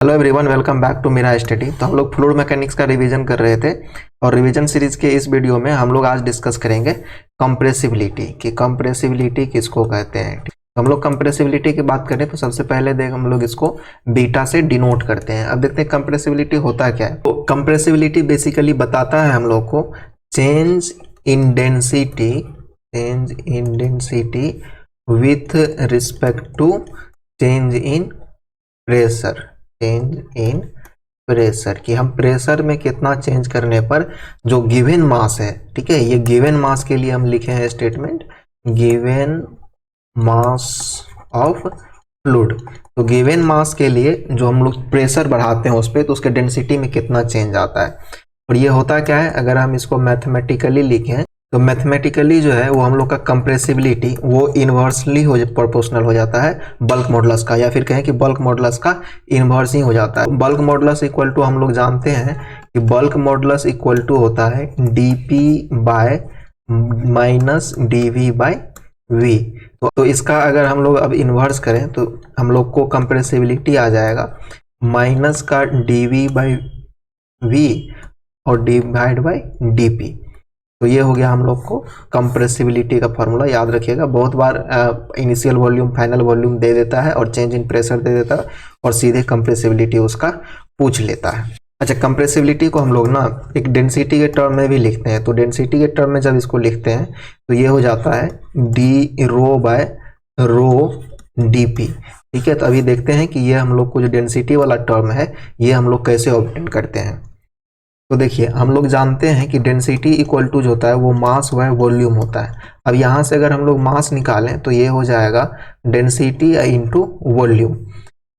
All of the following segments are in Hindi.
Hello everyone, welcome back to मेरा स्टडी। तो हम लोग फ्लूइड मैकेनिक्स का रिवीजन कर रहे थे और रिवीजन सीरीज के इस वीडियो में हम लोग आज डिस्कस करेंगे कंप्रेसिबिलिटी कि कंप्रेसिबिलिटी किसको कहते हैं। तो हम लोग कंप्रेसिबिलिटी की बात करें तो सबसे पहले देख हम लोग इसको बीटा से डिनोट करते हैं। अब देखते हैं कंप्रेसिबिलिटी होता क्या है। तो कंप्रेसिबिलिटी बेसिकली बताता है हम लोग को change in density with respect to change in pressure. Change in pressure कि हम प्रेशर में कितना चेंज करने पर जो गिवन मास है, ठीक है, ये गिवन मास के लिए हम लिखे हैं statement given mass of fluid. तो गिवन मास के लिए जो हम लोग प्रेशर बढ़ाते हैं उस पर, तो उसके डेंसिटी में कितना चेंज आता है। और ये होता क्या है, अगर हम इसको मैथमेटिकली लिखें तो मैथमेटिकली जो है वो हम लोग का कंप्रेसिबिलिटी वो इन्वर्सली प्रोपोर्शनल हो जाता है बल्क मॉडुलस का, या फिर कहें कि बल्क मॉडुलस का इन्वर्स ही हो जाता है। बल्क मॉडुलस इक्वल टू हम लोग जानते हैं कि बल्क मॉडुलस इक्वल टू होता है dP by minus dV by V। तो इसका अगर हम लोग अब इन्वर्स करें तो हम लोग को कंप्रेसिबिलिटी आ जाएगा माइनस का dV बाई V और डिवाइड बाई dP। तो ये हो गया हम लोग को कंप्रेसिबिलिटी का फॉर्मूला। याद रखिएगा, बहुत बार इनिशियल वॉल्यूम फाइनल वॉल्यूम दे देता है और चेंज इन प्रेशर दे देता है और सीधे कंप्रेसिबिलिटी उसका पूछ लेता है। अच्छा, कंप्रेसिबिलिटी को हम लोग ना एक डेंसिटी के टर्म में भी लिखते हैं। तो डेंसिटी के टर्म में जब इसको लिखते हैं तो ये हो जाता है डी रो बाय रो dP। ठीक है, तो अभी देखते हैं कि ये हम लोग को जो डेंसिटी वाला टर्म है ये हम लोग कैसे ऑब्टेन करते हैं। तो देखिए, हम लोग जानते हैं कि डेंसिटी इक्वल टू जो होता है वो मास व वॉल्यूम होता है। अब यहाँ से अगर हम लोग मास निकालें तो ये हो जाएगा डेंसिटी इंटू वॉल्यूम।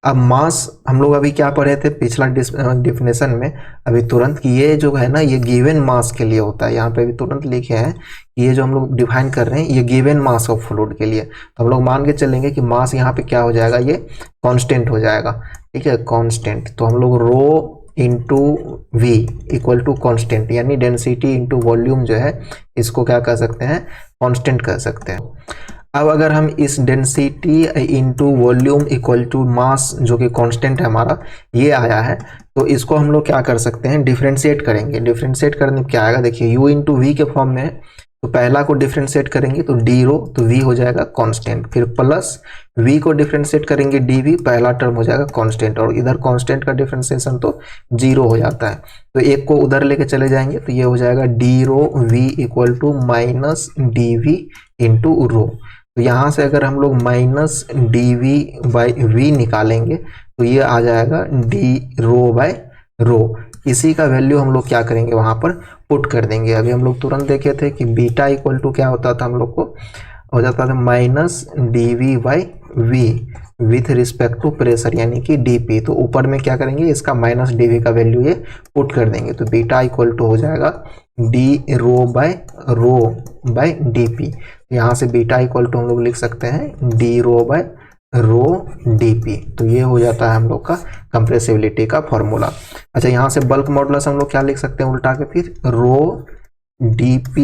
अब मास हम लोग अभी क्या पढ़े थे पिछला डिफिनेशन में अभी तुरंत, कि ये जो है ना ये गिवन मास के लिए होता है। यहाँ पे अभी तुरंत लिखे हैं कि ये जो हम लोग डिफाइन कर रहे हैं ये गिवन मास ऑफ फ्लूइड के लिए। तो हम लोग मान के चलेंगे कि मास यहाँ पे क्या हो जाएगा, ये कांस्टेंट हो जाएगा। ठीक है, कांस्टेंट। तो हम लोग rho into V equal to constant, यानी डेंसिटी इंटू वॉल्यूम जो है इसको क्या कह सकते हैं, कांस्टेंट कह सकते हैं। अब अगर हम इस density into volume equal to mass जो कि कांस्टेंट है हमारा, ये आया है, तो इसको हम लोग क्या कर सकते हैं, डिफ्रेंशिएट करेंगे। डिफ्रेंशिएट करने में क्या आएगा, देखिए यू इंटू वी के फॉर्म में है, तो पहला को डिफ्रेंशिएट करेंगे तो डी रो, तो वी हो जाएगा कांस्टेंट, फिर प्लस v को डिफ्रेंशिएट करेंगे dv, पहला टर्म हो जाएगा कांस्टेंट, और इधर कांस्टेंट का डिफ्रेंशिएशन तो जीरो हो जाता है। तो एक को उधर लेके चले जाएंगे तो ये हो जाएगा D rho v equal to minus D V into rho. तो यहाँ से अगर हम लोग minus D V by V निकालेंगे तो ये आ जाएगा डी रो बाय रो। इसी का वैल्यू हम लोग क्या करेंगे, वहाँ पर पुट कर देंगे। अभी हम लोग तुरंत देखे थे कि बीटा इक्वल टू क्या होता था, हम लोग को हो जाता था minus D V by V with respect to pressure, यानी कि डीपी। तो ऊपर में क्या करेंगे, इसका माइनस डी वी का वैल्यू ये पुट कर देंगे। तो बीटा इक्वल टू हो जाएगा D rho by D P. यहाँ से बीटा इक्वल टू हम लोग लिख सकते हैं D rho bye rho D P. तो ये हो जाता है हम लोग का कंप्रेसिबिलिटी का फॉर्मूला। अच्छा, यहाँ से बल्क मॉडुलस हम लोग क्या लिख सकते हैं उल्टा के, फिर रो dP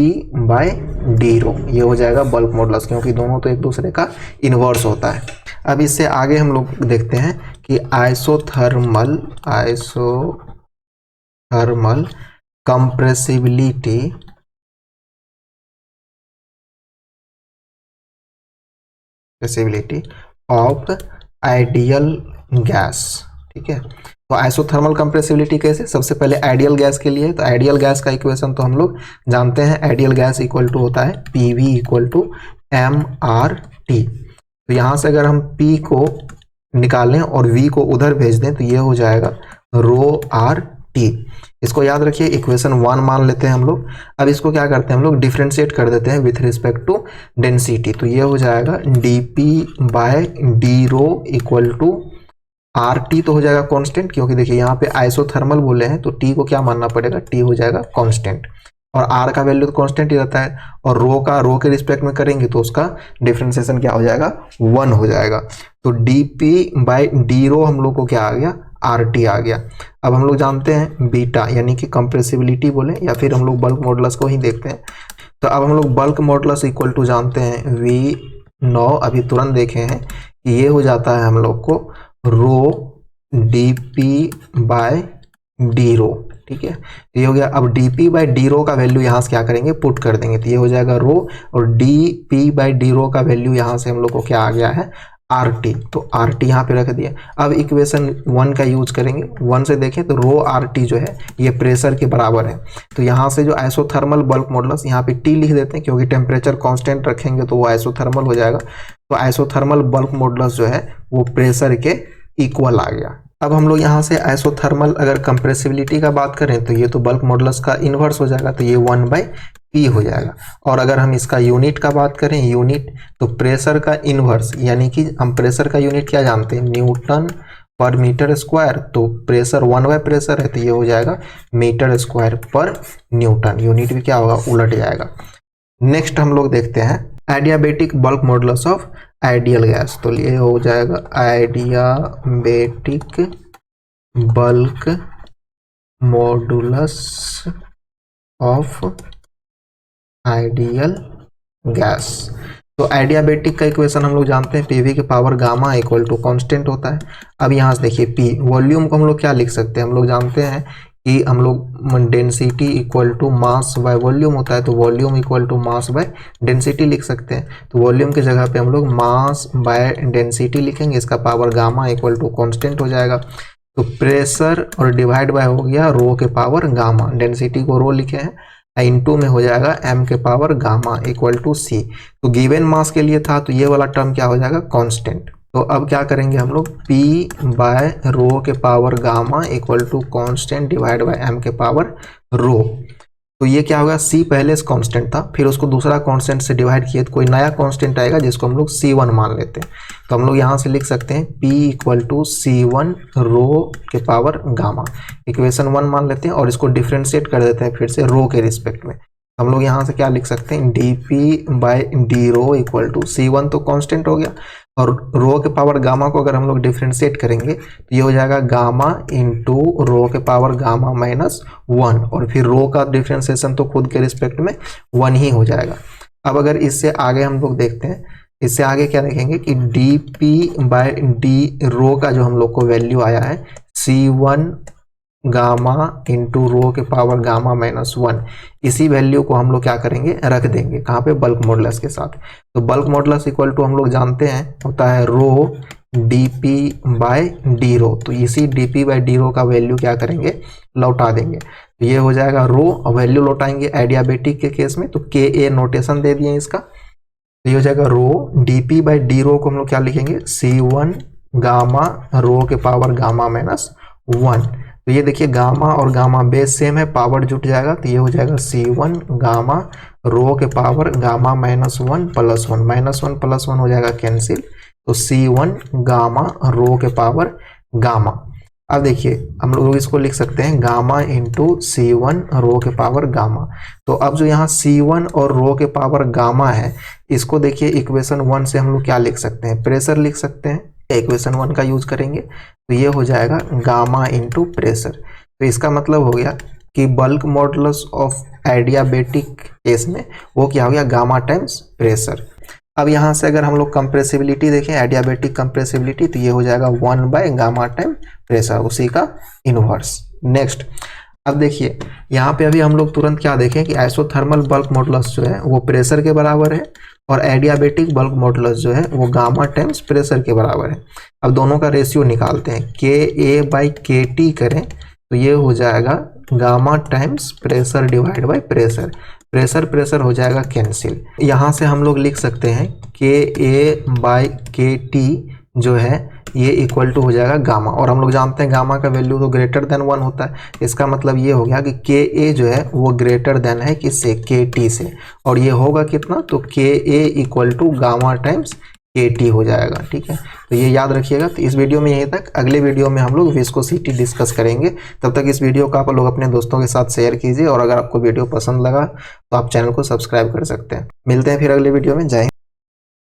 बाय डी रो, ये हो जाएगा बल्क मॉडुलस, क्योंकि दोनों तो एक दूसरे का इन्वर्स होता है। अब इससे आगे हम लोग देखते हैं कि isothermal compressibility of ideal gas. ठीक है, तो आइसोथर्मल कंप्रेसिबिलिटी कैसे, सबसे पहले आइडियल गैस के लिए। तो आइडियल गैस का इक्वेशन तो हम लोग जानते हैं, आइडियल गैस इक्वल टू होता है PV इक्वल टू MRT। तो यहाँ से अगर हम P को निकालें और V को उधर भेज दें तो ये हो जाएगा रो RT। इसको याद रखिए, इक्वेशन 1 मान लेते हैं हम लोग। अब इसको क्या करते हैं हम लोग, डिफ्रेंशिएट कर देते हैं विथ रिस्पेक्ट टू डेंसिटी। तो ये हो जाएगा dP by D rho equal to RT, तो हो जाएगा कांस्टेंट, क्योंकि देखिए यहाँ पे आइसोथर्मल बोले हैं तो T को क्या मानना पड़ेगा, T हो जाएगा कांस्टेंट, और R का वैल्यू तो कांस्टेंट ही रहता है, और रो के रिस्पेक्ट में करेंगे तो उसका डिफरेंशिएशन क्या हो जाएगा, 1 हो जाएगा। तो dP बाय डी रो हम लोग को क्या आ गया, RT आ गया। अब हम लोग जानते हैं बीटा, यानी कि कंप्रेसिबिलिटी बोले या फिर हम लोग बल्क मॉडुलस को ही देखते हैं। तो अब हम लोग बल्क मॉडुलस इक्वल टू जानते हैं V9, अभी तुरंत देखे हैं कि ये हो जाता है हम लोग को रो dp बाय डी रो, ठीक है। ये हो गया। अब dp बाय डी रो का वैल्यू यहाँ से क्या करेंगे, पुट कर देंगे, तो ये हो जाएगा रो, और dp बाय डी रो का वैल्यू यहाँ से हम लोग को क्या आ गया है, RT, तो RT यहाँ पे रख दिया। अब इक्वेशन 1 का यूज करेंगे। 1 से देखें तो रो RT जो है ये प्रेशर के बराबर है, तो यहाँ से जो आइसोथर्मल बल्क मॉडुलस, यहाँ पे T लिख देते हैं क्योंकि टेम्परेचर कांस्टेंट रखेंगे तो वो आइसोथर्मल हो जाएगा, तो आइसोथर्मल बल्क मॉडुलस जो है वो प्रेशर के इक्वल आ गया। अब हम लोग यहाँ से आइसोथर्मल अगर कंप्रेसिबिलिटी का बात करें तो ये तो बल्क मॉडुलस का इन्वर्स हो जाएगा, तो ये 1/P हो जाएगा। और अगर हम इसका यूनिट का बात करें, यूनिट, तो प्रेशर का इन्वर्स, यानी कि हम प्रेशर का यूनिट क्या जानते हैं, न्यूटन पर मीटर स्क्वायर, तो प्रेशर 1 प्रेशर है तो ये हो जाएगा मीटर स्क्वायर पर न्यूटन, यूनिट भी क्या होगा, उलट जाएगा। नेक्स्ट हम लोग देखते हैं adiabatic bulk modulus of ideal gas, तो ये हो जाएगा adiabatic bulk modulus of ideal gas. तो एडियाबेटिक का इक्वेशन हम लोग जानते हैं, पीवी के power gamma equal to constant होता है। अब यहाँ से देखिए पी, वॉल्यूम को हम लोग क्या लिख सकते हैं, हम लोग जानते हैं कि हम लोग density equal to mass by volume होता है, तो volume equal to mass by density लिख सकते हैं। तो वॉल्यूम की जगह पे हम लोग मास बाय डेंसिटी लिखेंगे, इसका power gamma equal to constant हो जाएगा। तो प्रेशर और डिवाइड बाय हो गया रो के पावर गामा, डेंसिटी को रो लिखे हैं, इनटू में हो जाएगा m के power gamma equal to c। तो गिवन मास के लिए था तो ये वाला टर्म क्या हो जाएगा, कांस्टेंट। तो अब क्या करेंगे हम लोग, p बाय रो के power gamma equal to constant divide by m के पावर रो। तो ये क्या होगा, c पहले से कांस्टेंट था, फिर उसको दूसरा कांस्टेंट से डिवाइड किए तो कोई नया कांस्टेंट आएगा जिसको हम लोग c1 मान लेते हैं। तो हम लोग यहाँ से लिख सकते हैं p इक्वल टू c1 रो के पावर गामा, इक्वेशन 1 मान लेते हैं और इसको डिफ्रेंशिएट कर देते हैं फिर से रो के रिस्पेक्ट में। हम लोग यहाँ से क्या लिख सकते हैं, dp by D rho equal to c1 तो कांस्टेंट हो गया, और रो के पावर गामा को अगर हम लोग डिफ्रेंशिएट करेंगे तो ये हो जाएगा गामा इंटू रो के पावर गामा माइनस 1, और फिर रो का डिफ्रेंशिएशन तो खुद के रिस्पेक्ट में 1 ही हो जाएगा। अब अगर इससे आगे हम लोग देखते हैं, इससे आगे क्या देखेंगे कि dp बाय डी रो का जो हम लोग को वैल्यू आया है c1 गामा इंटू रो के पावर गामा माइनस 1, इसी वैल्यू को हम लोग क्या करेंगे, रख देंगे कहाँ पे, बल्क मॉडुलस के साथ। तो बल्क मॉडुलस इक्वल टू हम लोग जानते हैं होता है रो dp बाय डी रो, तो इसी dp बाय डी रो का वैल्यू क्या करेंगे, लौटा देंगे। तो ये हो जाएगा रो, और वैल्यू लौटाएंगे एडियाबेटिक के केस में तो ka नोटेशन दे दिए इसका। तो ये हो जाएगा रो dp बाय डी रो को हम लोग क्या लिखेंगे, c1 गामा रो के पावर गामा माइनस 1। तो ये देखिए गामा और गामा बेस सेम है, पावर जुट जाएगा, तो ये हो जाएगा c1 गामा रो के power gamma minus 1 plus 1, minus 1 plus 1 हो जाएगा कैंसिल, तो c1 गामा रो के पावर गामा। अब देखिए हम लोग इसको लिख सकते हैं गामा इंटू c1 रो के पावर गामा। तो अब जो यहाँ c1 और रो के पावर गामा है, इसको देखिए इक्वेशन 1 से हम लोग क्या लिख सकते हैं, प्रेशर लिख सकते हैं, इक्वेशन 1 का यूज करेंगे तो ये हो जाएगा गामा इंटू प्रेशर। तो इसका मतलब हो गया कि bulk modulus of adiabatic case में वो क्या हो गया, गामा टाइम्स प्रेशर। अब यहाँ से अगर हम लोग कंप्रेसिबिलिटी देखें, एडियाबेटिक कंप्रेसिबिलिटी, तो ये हो जाएगा 1 बाय गामा टाइम प्रेशर, उसी का इनवर्स। नेक्स्ट अब देखिए यहाँ पे अभी हम लोग तुरंत क्या देखें कि आइसोथर्मल बल्क मॉडुलस जो है वो प्रेशर के बराबर है, और एडियाबेटिक बल्क मॉडुलस जो है वो गामा टाइम्स प्रेशर के बराबर है। अब दोनों का रेशियो निकालते हैं, ka बाई के टी करें तो ये हो जाएगा gamma times pressure divide by pressure, pressure pressure हो जाएगा कैंसिल। यहाँ से हम लोग लिख सकते हैं ka बाई के टी जो है ये इक्वल टू हो जाएगा गामा, और हम लोग जानते हैं गामा का वैल्यू तो ग्रेटर देन 1 होता है। इसका मतलब ये हो गया कि ka जो है वो ग्रेटर देन है किससे, kt से, और ये होगा कितना, तो ka equal to gamma times kt हो जाएगा। ठीक है, तो ये याद रखिएगा। तो इस वीडियो में यहीं तक, अगले वीडियो में हम लोग विस्कोसिटी डिस्कस करेंगे। तब तक इस वीडियो को आप लोग अपने दोस्तों के साथ शेयर कीजिए, और अगर आपको वीडियो पसंद लगा तो आप चैनल को सब्सक्राइब कर सकते हैं। मिलते हैं फिर अगले वीडियो में। जय हिंद।